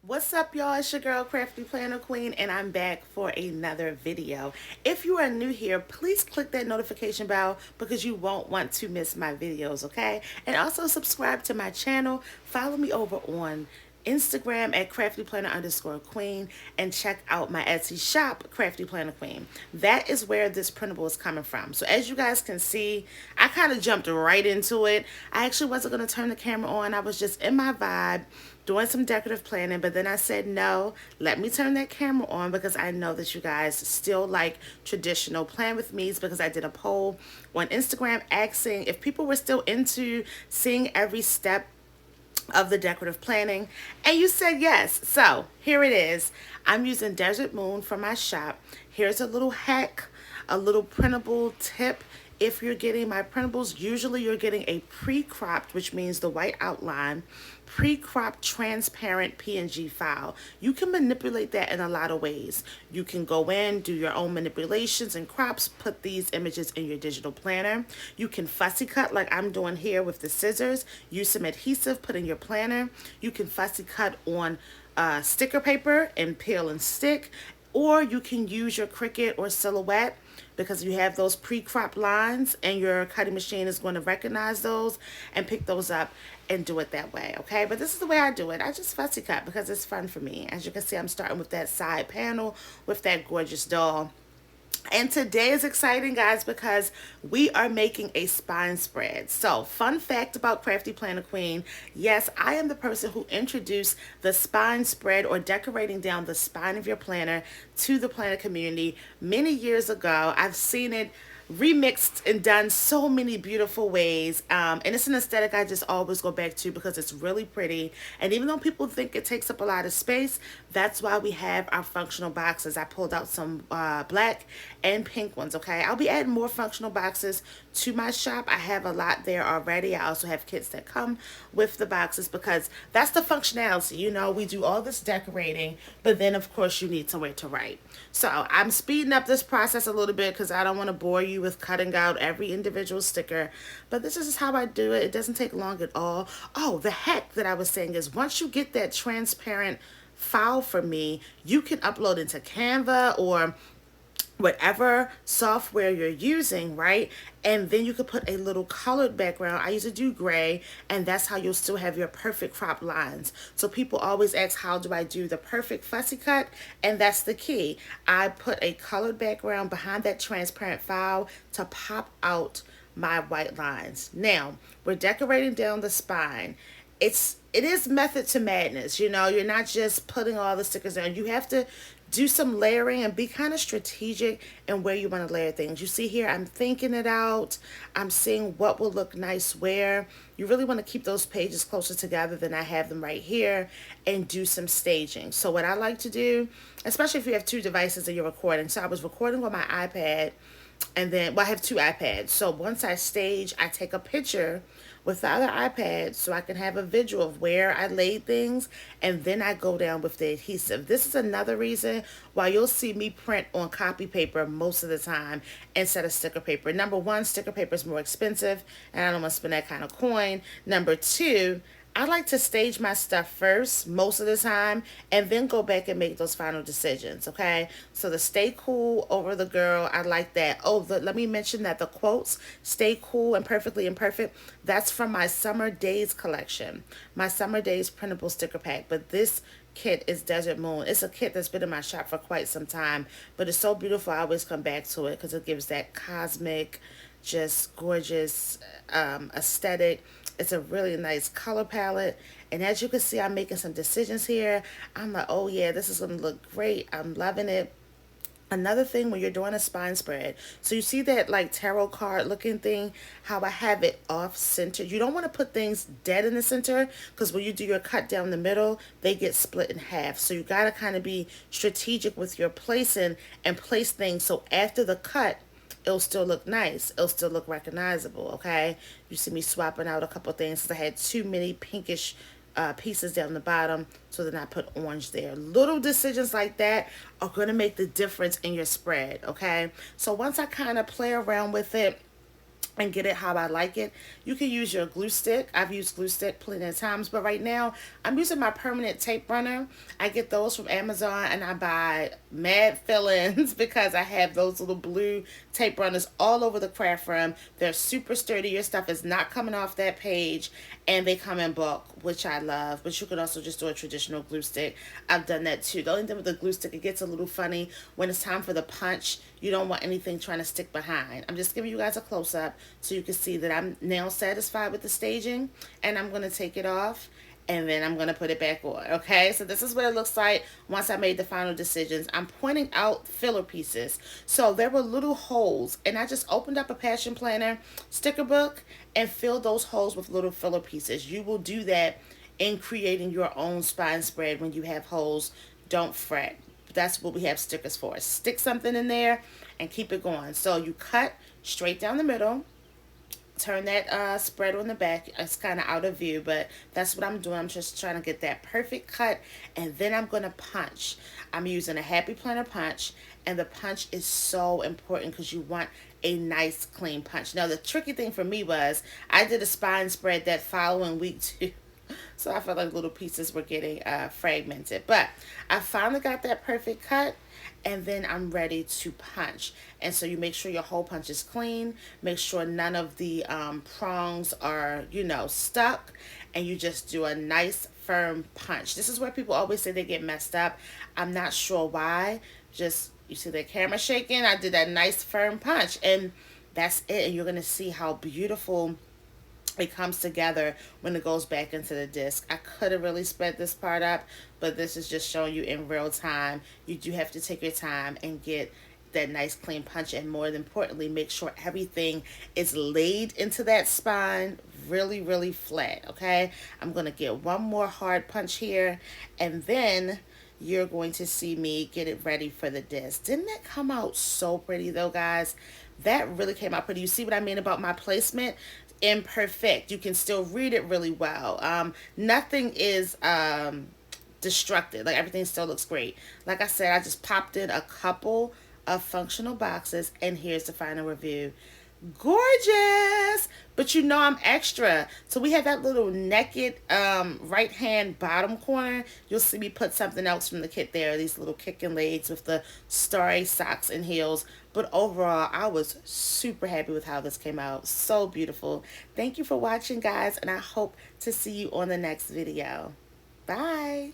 What's up, y'all? It's your girl Crafty Planner Queen, and I'm back for another video. If you are new here, please click that notification bell because you won't want to miss my videos, okay? And also subscribe to my channel. Follow me over on Instagram at craftyplanner_queen and check out my Etsy shop, Crafty Planner Queen. That is where this printable is coming from. So as you guys can see, I kind of jumped right into it. I actually wasn't going to turn the camera on. I was just in my vibe doing some decorative planning, but then I said no, let me turn that camera on because I know that you guys still like traditional plan with me's because I did a poll on Instagram asking if people were still into seeing every step of the decorative planning, and you said yes. So here it is. I'm using Desert Moon for my shop. Here's a little hack, a little printable tip. If you're getting my printables, usually you're getting a pre-cropped, which means the white outline, pre-cropped transparent PNG file. You can manipulate that in a lot of ways. You can go in, do your own manipulations and crops, put these images in your digital planner. You can fussy cut like I'm doing here with the scissors. Use some adhesive, put in your planner. You can fussy cut on sticker paper and peel and stick, or you can use your Cricut or Silhouette because you have those pre-cropped lines and your cutting machine is going to recognize those and pick those up and do it that way, okay? But this is the way I do it. I just fussy cut because it's fun for me. As you can see, I'm starting with that side panel with that gorgeous doll. And today is exciting, guys, because we are making a spine spread. So, fun fact about Crafty Planner Queen, yes, I am the person who introduced the spine spread or decorating down the spine of your planner to the planner community many years ago. I've seen it remixed and done so many beautiful ways, and it's an aesthetic I just always go back to because it's really pretty. And even though people think it takes up a lot of space, that's why we have our functional boxes. I pulled out some black and pink ones, okay? I'll be adding more functional boxes to my shop. I have a lot there already. I also have kits that come with the boxes because that's the functionality. You know, we do all this decorating, but then of course you need somewhere to write. So I'm speeding up this process a little bit because I don't want to bore you with cutting out every individual sticker, but this is how I do it. It doesn't take long at all. Oh, the hack that I was saying is once you get that transparent file for me, you can upload into Canva or whatever software you're using, right? And then you could put a little colored background. I usually do gray, and that's how you'll still have your perfect crop lines. So people always ask, how do I do the perfect fussy cut? And that's the key. I put a colored background behind that transparent file to pop out my white lines. Now, we're decorating down the spine. It is method to madness. You know, you're not just putting all the stickers down. You have to do some layering and be kind of strategic in where you want to layer things. You see here, I'm thinking it out. I'm seeing what will look nice where. You really want to keep those pages closer together than I have them right here and do some staging. So what I like to do, especially if you have two devices that you're recording. So I was recording on my iPad, and then, well, I have two iPads. So once I stage, I take a picture with the other iPad so I can have a visual of where I laid things, and then I go down with the adhesive. This is another reason why you'll see me print on copy paper most of the time instead of sticker paper. Number one, sticker paper is more expensive, and I don't want to spend that kind of coin. Number two, I like to stage my stuff first most of the time and then go back and make those final decisions, okay? So the stay cool over the girl, I like that. Oh, let me mention that the quotes, stay cool and perfectly imperfect, that's from my Summer Days collection, my Summer Days printable sticker pack. But this kit is Desert Moon. It's a kit that's been in my shop for quite some time, but it's so beautiful. I always come back to it because it gives that cosmic, just gorgeous aesthetic. It's a really nice color palette. And as you can see, I'm making some decisions here. I'm like, oh yeah, this is going to look great. I'm loving it. Another thing when you're doing a spine spread, so you see that like tarot card looking thing, how I have it off center. You don't want to put things dead in the center because when you do your cut down the middle, they get split in half. So you got to kind of be strategic with your placing and place things so after the cut, it'll still look nice. It'll still look recognizable, okay? You see me swapping out a couple things because I had too many pinkish pieces down the bottom, so then I put orange there. Little decisions like that are going to make the difference in your spread, okay? So once I kind of play around with it, and get it how I like it. You can use your glue stick. I've used glue stick plenty of times, but right now I'm using my permanent tape runner. I get those from Amazon and I buy mad fill-ins because I have those little blue tape runners all over the craft room. They're super sturdy. Your stuff is not coming off that page and they come in bulk, which I love. But you can also just do a traditional glue stick. I've done that too. The only thing with the glue stick, it gets a little funny when it's time for the punch. You don't want anything trying to stick behind. I'm just giving you guys a close-up so you can see that I'm now satisfied with the staging, and I'm going to take it off and then I'm going to put it back on. Okay, so this is what it looks like once I made the final decisions. I'm pointing out filler pieces. So there were little holes, and I just opened up a Passion Planner sticker book and filled those holes with little filler pieces. You will do that in creating your own spine spread when you have holes. Don't fret. That's what we have stickers for. Stick something in there and keep it going. So you cut straight down the middle. Turn that spread on the back. It's kind of out of view, but that's what I'm doing. I'm just trying to get that perfect cut, and then I'm going to punch. I'm using a Happy Planner punch, and the punch is so important because you want a nice clean punch. Now the tricky thing for me was I did a spine spread that following week too. So I felt like little pieces were getting fragmented. But I finally got that perfect cut, and then I'm ready to punch. And so you make sure your hole punch is clean. Make sure none of the prongs are, stuck. And you just do a nice firm punch. This is where people always say they get messed up. I'm not sure why. Just, you see the camera shaking? I did that nice firm punch. And that's it. And you're going to see how beautiful it comes together when it goes back into the disc. I could have really sped this part up, but this is just showing you in real time. You do have to take your time and get that nice clean punch, and more importantly, make sure everything is laid into that spine really, really flat. Okay, I'm gonna get one more hard punch here, and then you're going to see me get it ready for the disc. Didn't that come out so pretty though, guys? That really came out pretty. You see what I mean about my placement? Imperfect. You can still read it really well. Nothing is destructive. Like, everything still looks great. Like I said, I just popped in a couple of functional boxes, and here's the final review. Gorgeous, but I'm extra. So we have that little naked right hand bottom corner. You'll see me put something else from the kit there, these little kicking legs with the starry socks and heels. But overall, I was super happy with how this came out. So beautiful. Thank you for watching, guys, and I hope to see you on the next video. Bye.